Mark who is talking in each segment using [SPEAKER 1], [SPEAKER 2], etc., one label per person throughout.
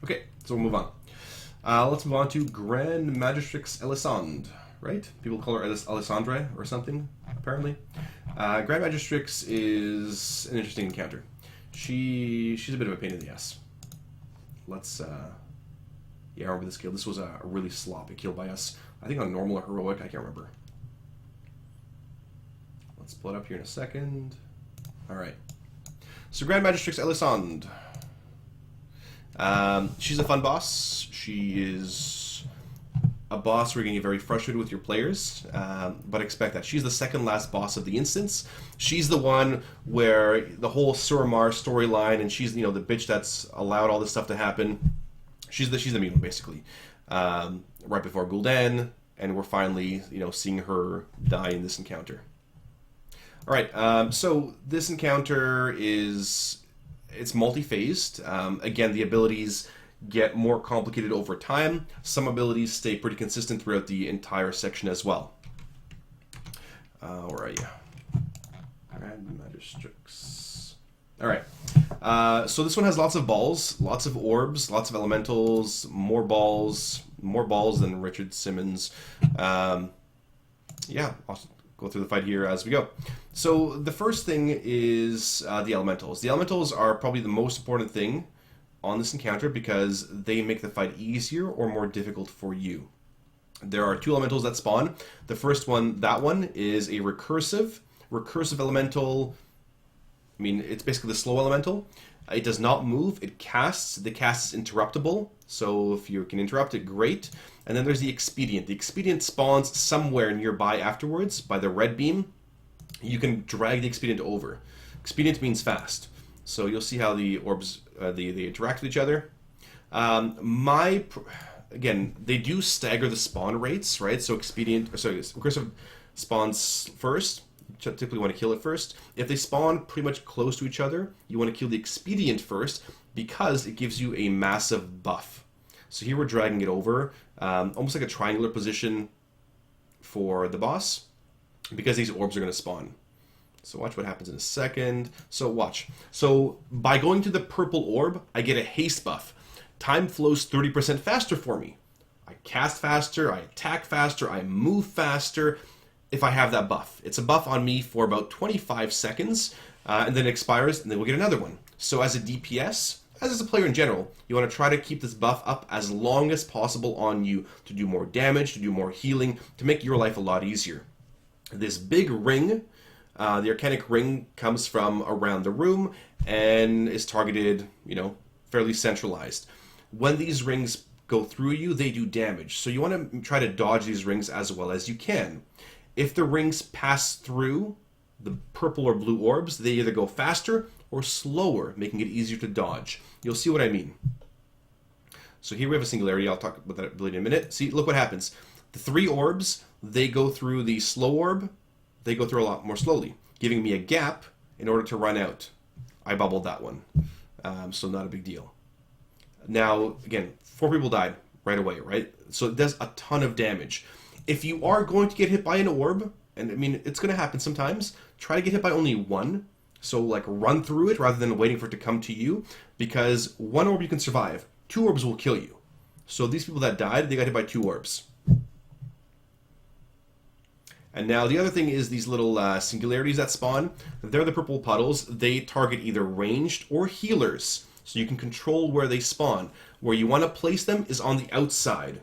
[SPEAKER 1] Okay, so we'll move on. Let's move on to Grand Magistrix Elisande, right? People call her Elisandre or something, apparently. Grand Magistrix is an interesting encounter. She's a bit of a pain in the ass. Let's, yeah, I remember this kill. This was a really sloppy kill by us. I think on normal or heroic, I can't remember. Let's pull it up here in a second. Alright. So Grand Magistrix Elisande. She's a fun boss. She is a boss where you're going to get very frustrated with your players, but expect that. She's the second last boss of the instance. She's the one where the whole Suramar storyline, and she's, you know, the bitch that's allowed all this stuff to happen. She's the mean one, basically. Right before Gul'dan, and we're finally, you know, seeing her die in this encounter. All right, so this encounter is, it's multi-phased. Again, the abilities get more complicated over time. Some abilities stay pretty consistent throughout the entire section as well. Where are you? Grand Magistrix. All right. So this one has lots of balls, lots of orbs, lots of elementals, more balls than Richard Simmons. Yeah, I'll go through the fight here as we go. So the first thing is the elementals. The elementals are probably the most important thing on this encounter because they make the fight easier or more difficult for you. There are two elementals that spawn. The first one, that one, is a recursive elemental. I mean, it's basically the slow elemental. It does not move. It casts. The cast is interruptible. So if you can interrupt it, great. And then there's the expedient. The expedient spawns somewhere nearby afterwards by the red beam. You can drag the expedient over. Expedient means fast. So you'll see how the orbs they interact with each other. Again, they do stagger the spawn rates, right? So recursive spawns first. You typically want to kill it first. If they spawn pretty much close to each other, you want to kill the expedient first because it gives you a massive buff. So here we're dragging it over, almost like a triangular position for the boss, because these orbs are going to spawn. So watch what happens in a second. So watch. So by going to the purple orb, I get a haste buff. Time flows 30% faster for me. I cast faster, I attack faster, I move faster if I have that buff. It's a buff on me for about 25 seconds, and then it expires, and then we'll get another one. So as a DPS, as a player in general, you want to try to keep this buff up as long as possible on you to do more damage, to do more healing, to make your life a lot easier. This big ring, the Arcanic Ring, comes from around the room and is targeted, you know, fairly centralized. When these rings go through you, they do damage. So you want to try to dodge these rings as well as you can. If the rings pass through the purple or blue orbs, they either go faster or slower, making it easier to dodge. You'll see what I mean. So here we have a singularity. I'll talk about that ability in a minute. See, look what happens. The three orbs, they go through the slow orb. They go through a lot more slowly, giving me a gap in order to run out. I bubbled that one, so not a big deal. Now, again, 4 people died right away, right? So it does a ton of damage. If you are going to get hit by an orb, and I mean, it's going to happen sometimes, try to get hit by only one. So, like, run through it rather than waiting for it to come to you, because one orb you can survive. 2 orbs will kill you. So these people that died, they got hit by 2 orbs. And now the other thing is these little singularities that spawn. They're the purple puddles. They target either ranged or healers. So you can control where they spawn. Where you want to place them is on the outside,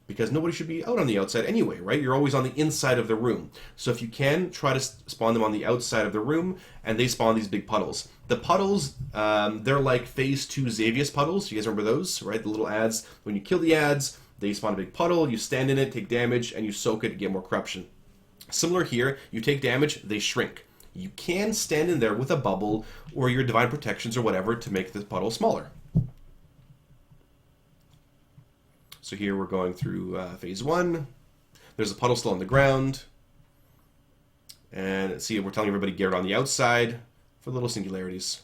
[SPEAKER 1] because nobody should be out on the outside anyway, right? You're always on the inside of the room. So if you can, try to spawn them on the outside of the room, and they spawn these big puddles. The puddles, they're like Phase 2 Xavius puddles. You guys remember those, right? The little ads. When you kill the ads, they spawn a big puddle, you stand in it, take damage, and you soak it and get more corruption. Similar here, you take damage, they shrink. You can stand in there with a bubble or your divine protections or whatever to make the puddle smaller. So here we're going through phase 1. There's a puddle still on the ground. And see, we're telling everybody get it on the outside for little singularities.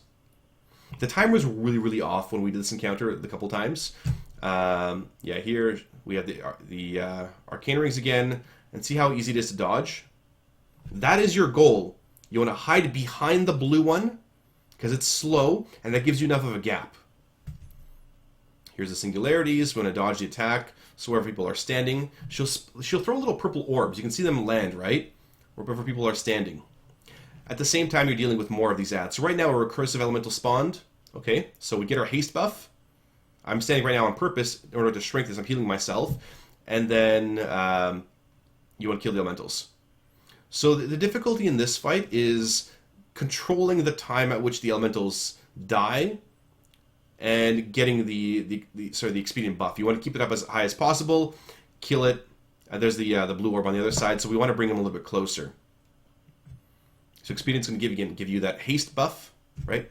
[SPEAKER 1] The timer was really, really off when we did this encounter a couple times. Yeah, here we have the arcane rings again. And see how easy it is to dodge? That is your goal. You want to hide behind the blue one because it's slow and that gives you enough of a gap. Here's the singularities. We want to dodge the attack. So wherever people are standing, she'll throw little purple orbs. You can see them land, right? Wherever people are standing. At the same time, you're dealing with more of these ads. So right now, a recursive elemental spawned. Okay, so we get our haste buff. I'm standing right now on purpose in order to shrink this. I'm healing myself. And then you want to kill the elementals. So the difficulty in this fight is controlling the time at which the elementals die and getting the expedient buff. You want to keep it up as high as possible, kill it. There's the blue orb on the other side, so we want to bring them a little bit closer. So expedient's going to give you that haste buff, right?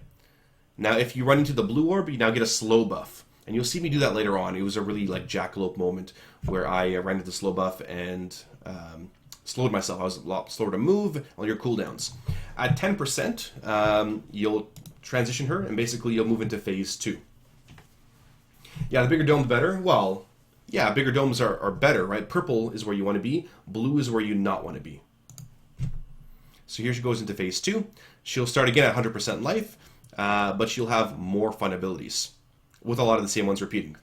[SPEAKER 1] Now, if you run into the blue orb, you now get a slow buff. And you'll see me do that later on. It was a really like jackalope moment where I ran into the slow buff and slowed myself. I was a lot slower to move on your cooldowns. At 10%, you'll transition her, and basically you'll move into phase 2. Yeah, the bigger dome, the better. Well, yeah, bigger domes are better, right? Purple is where you want to be. Blue is where you not want to be. So here she goes into phase 2. She'll start again at 100% life, but she'll have more fun abilities, with a lot of the same ones repeating.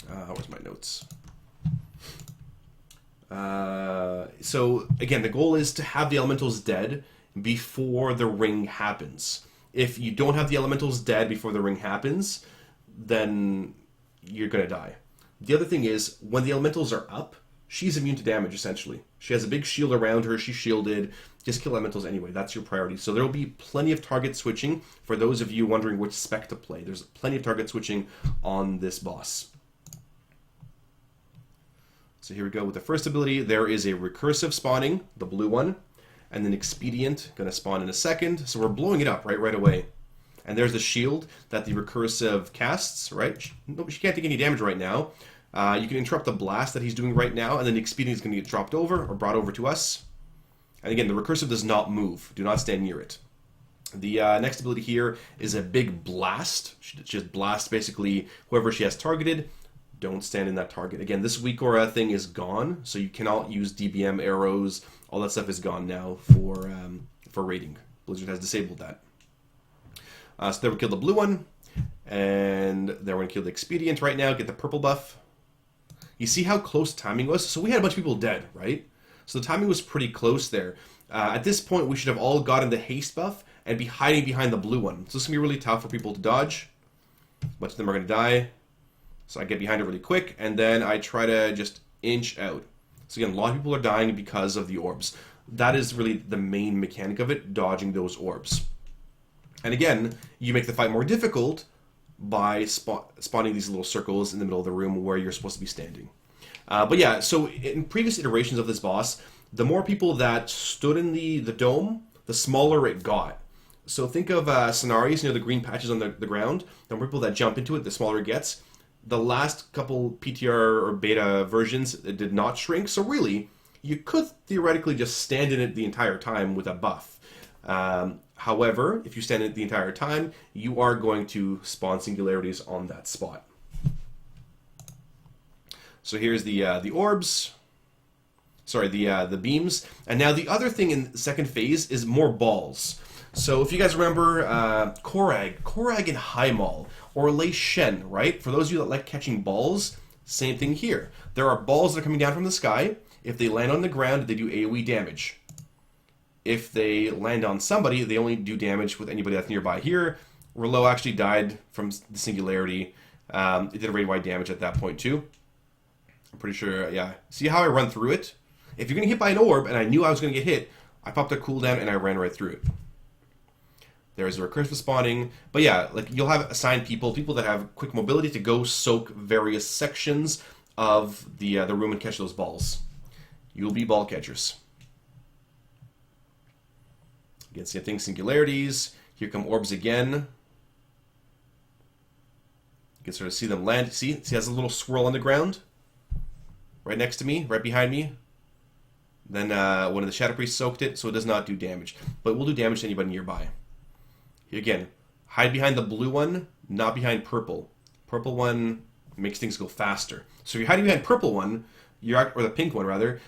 [SPEAKER 1] Where's my notes? So, again, the goal is to have the elementals dead before the ring happens. If you don't have the elementals dead before the ring happens, then you're going to die. The other thing is, when the elementals are up, she's immune to damage, essentially. She has a big shield around her, she's shielded. Just kill elementals anyway, that's your priority. So there will be plenty of target switching for those of you wondering which spec to play. There's plenty of target switching on this boss. So here we go with the first ability. There is a recursive spawning, the blue one, and then expedient, going to spawn in a second. So we're blowing it up right away. And there's the shield that the recursive casts, right? She can't take any damage right now. You can interrupt the blast that he's doing right now, and then the expedient is going to get dropped over or brought over to us. And again, the recursive does not move. Do not stand near it. The next ability here is a big blast. She just blasts basically whoever she has targeted. Don't stand in that target. Again, this weak aura thing is gone, so you cannot use DBM arrows. All that stuff is gone now for raiding. Blizzard has disabled that. So there we kill the blue one, and there we're going to kill the expedient right now, get the purple buff. You see how close timing was? So we had a bunch of people dead, right? So the timing was pretty close there. At this point, we should have all gotten the haste buff and be hiding behind the blue one. So this is going to be really tough for people to dodge. A bunch of them are going to die. So I get behind it really quick, and then I try to just inch out. So again, a lot of people are dying because of the orbs. That is really the main mechanic of it, dodging those orbs. And again, you make the fight more difficult by spawning these little circles in the middle of the room where you're supposed to be standing. But yeah, so in previous iterations of this boss, the more people that stood in the dome, the smaller it got. So think of scenarios, the green patches on the ground. The more people that jump into it, the smaller it gets. The last couple PTR or beta versions, it did not shrink. So really, you could theoretically just stand in it the entire time with a buff. However, if you stand in it the entire time, you are going to spawn singularities on that spot. So here's the orbs. Sorry, the beams. And now the other thing in the second phase is more balls. So if you guys remember Korag and Highmaul, or Lei Shen, right? For those of you that like catching balls, same thing here. There are balls that are coming down from the sky. If they land on the ground, they do AoE damage. If they land on somebody, they only do damage with anybody that's nearby. Here, Rillo actually died from the singularity. It did raid-wide damage at that point too. I'm pretty sure, yeah. See how I run through it? If you're going to get hit by an orb, and I knew I was going to get hit, I popped a cooldown and I ran right through it. There's a recursive spawning. But yeah, like you'll have assigned people that have quick mobility to go soak various sections of the room and catch those balls. You'll be ball catchers. Again, same thing, singularities. Here come orbs again. You can sort of see them land. See it has a little swirl on the ground. Right next to me, right behind me. Then one of the Shadow Priests soaked it, so it does not do damage. But it will do damage to anybody nearby. Again, hide behind the blue one, not behind purple. Purple one makes things go faster. So if you're hiding behind purple one, or the pink one rather,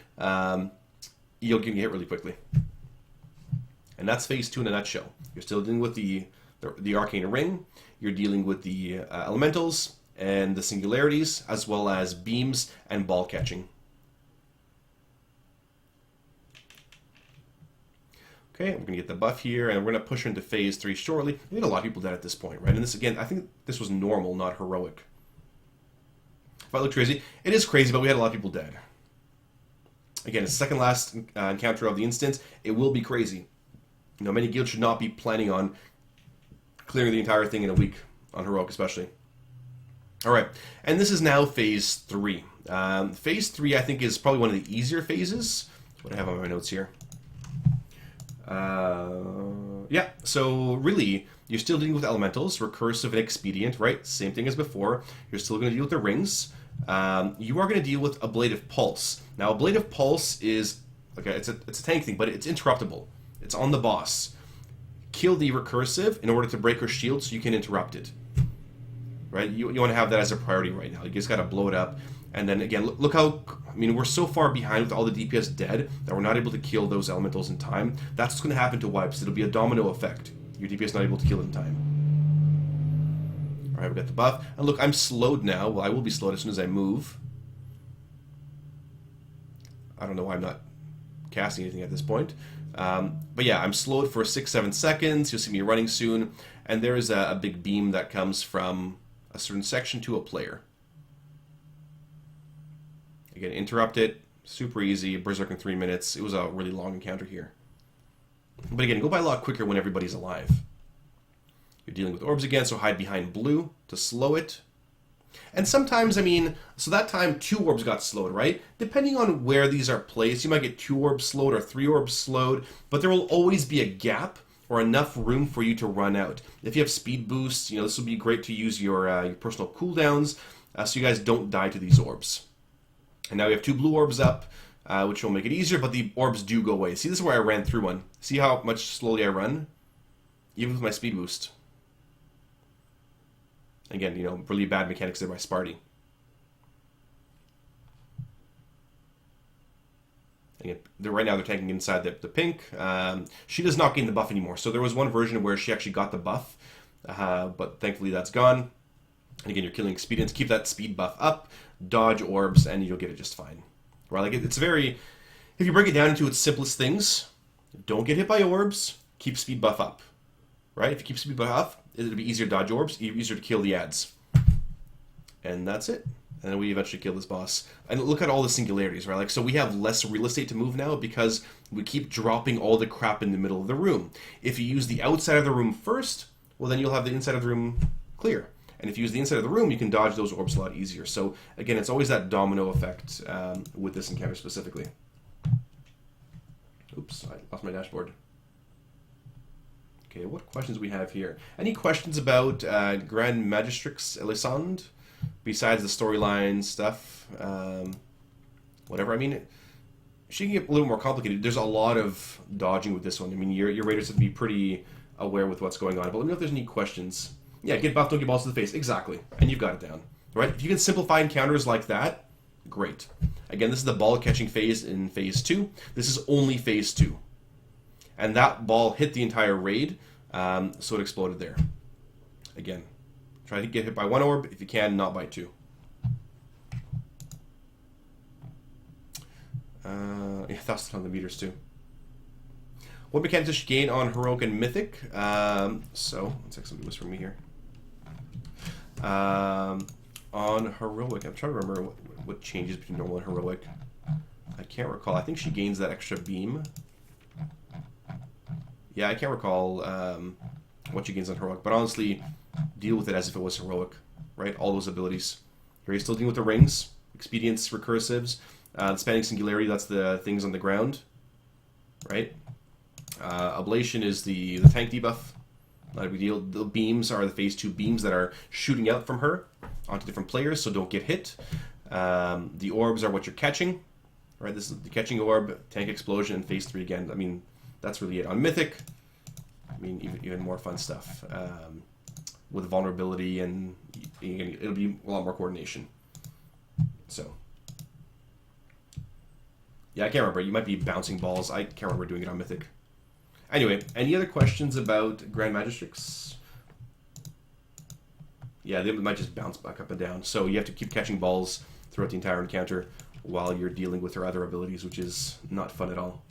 [SPEAKER 1] you'll get hit really quickly. And that's phase 2 in a nutshell. You're still dealing with the arcane ring. You're dealing with the elementals, and the singularities, as well as beams and ball catching. Okay, we're going to get the buff here, and we're going to push her into phase 3 shortly. We had a lot of people dead at this point, right? And this, again, I think this was normal, not heroic. If I look crazy, it is crazy, but we had a lot of people dead. Again, it's the second last encounter of the instance. It will be crazy. You know, many guilds should not be planning on clearing the entire thing in a week, on heroic especially. Alright, and this is now phase 3. Phase 3, I think, is probably one of the easier phases. What do I have on my notes here? Yeah, so really, you're still dealing with elementals, recursive and expedient, right? Same thing as before. You're still going to deal with the rings. You are going to deal with ablative pulse. Now, ablative pulse is, okay, it's a tank thing, but it's interruptible. It's on the boss. Kill the recursive in order to break her shield so you can interrupt it. Right? You want to have that as a priority right now. You just got to blow it up. And then again, look how, I mean, we're so far behind with all the DPS dead that we're not able to kill those elementals in time. That's what's going to happen to wipes. It'll be a domino effect. Your DPS not able to kill it in time. Alright, we got the buff. And look, I'm slowed now. Well, I will be slowed as soon as I move. I don't know why I'm not casting anything at this point. But yeah, I'm slowed for 6-7 seconds. You'll see me running soon. And there is a big beam that comes from a certain section to a player. Again, interrupt it. Super easy. Berserk in 3 minutes. It was a really long encounter here. But again, go by a lot quicker when everybody's alive. You're dealing with orbs again, so hide behind blue to slow it. And sometimes, I mean, so that time 2 orbs got slowed, right? Depending on where these are placed, you might get 2 orbs slowed or 3 orbs slowed, but there will always be a gap or enough room for you to run out. If you have speed boosts, you know, this will be great to use your personal cooldowns, so you guys don't die to these orbs. And now we have 2 blue orbs up, which will make it easier, but the orbs do go away. See, this is where I ran through one. See how much slowly I run? Even with my speed boost. Again, you know, really bad mechanics there by Sparty. Again, right now they're tanking inside the pink. She does not gain the buff anymore. So there was one version where she actually got the buff, but thankfully that's gone. And again, you're killing expedients. Keep that speed buff up, dodge orbs, and you'll get it just fine. Right? Like it's very, if you break it down into its simplest things, don't get hit by orbs, keep speed buff up. Right? If you keep speed buff up, it'll be easier to dodge orbs, easier to kill the ads. And that's it. And then we eventually kill this boss. And look at all the singularities, right? Like, so we have less real estate to move now because we keep dropping all the crap in the middle of the room. If you use the outside of the room first, well, then you'll have the inside of the room clear. And if you use the inside of the room, you can dodge those orbs a lot easier. So, again, it's always that domino effect with this encounter specifically. Oops, I lost my dashboard. Okay, what questions do we have here? Any questions about Grand Magistrix Elisande? Besides the storyline stuff? Whatever. I mean, she can get a little more complicated. There's a lot of dodging with this one. I mean, your raiders have to be pretty aware with what's going on. But let me know if there's any questions. Yeah, get buffed, don't get balls to the face. Exactly. And you've got it down. Right? If you can simplify encounters like that, great. Again, this is the ball catching phase in phase 2. This is only phase 2. And that ball hit the entire raid, so it exploded there. Again, try to get hit by 1 orb. If you can, not by 2. Yeah, 1,000 on the meters too. What mechanics does she gain on Heroic and Mythic? So, let's take somebody whisper me here. On Heroic, I'm trying to remember what changes between normal and Heroic. I can't recall. I think she gains that extra beam. Yeah, I can't recall what she gains on Heroic, but honestly, deal with it as if it was Heroic, right? All those abilities. Here you're still dealing with the rings, expedients, recursives, the spanning singularity, that's the things on the ground, right? Ablation is the tank debuff, not a big deal. The beams are the phase 2 beams that are shooting out from her onto different players, so don't get hit. The orbs are what you're catching, right? This is the catching orb, tank explosion, and phase 3 again. I mean, that's really it. On Mythic, I mean, even more fun stuff with vulnerability, and it'll be a lot more coordination. So, yeah, I can't remember. You might be bouncing balls. I can't remember doing it on Mythic. Anyway, any other questions about Grand Magistrix? Yeah, they might just bounce back up and down. So you have to keep catching balls throughout the entire encounter while you're dealing with her other abilities, which is not fun at all.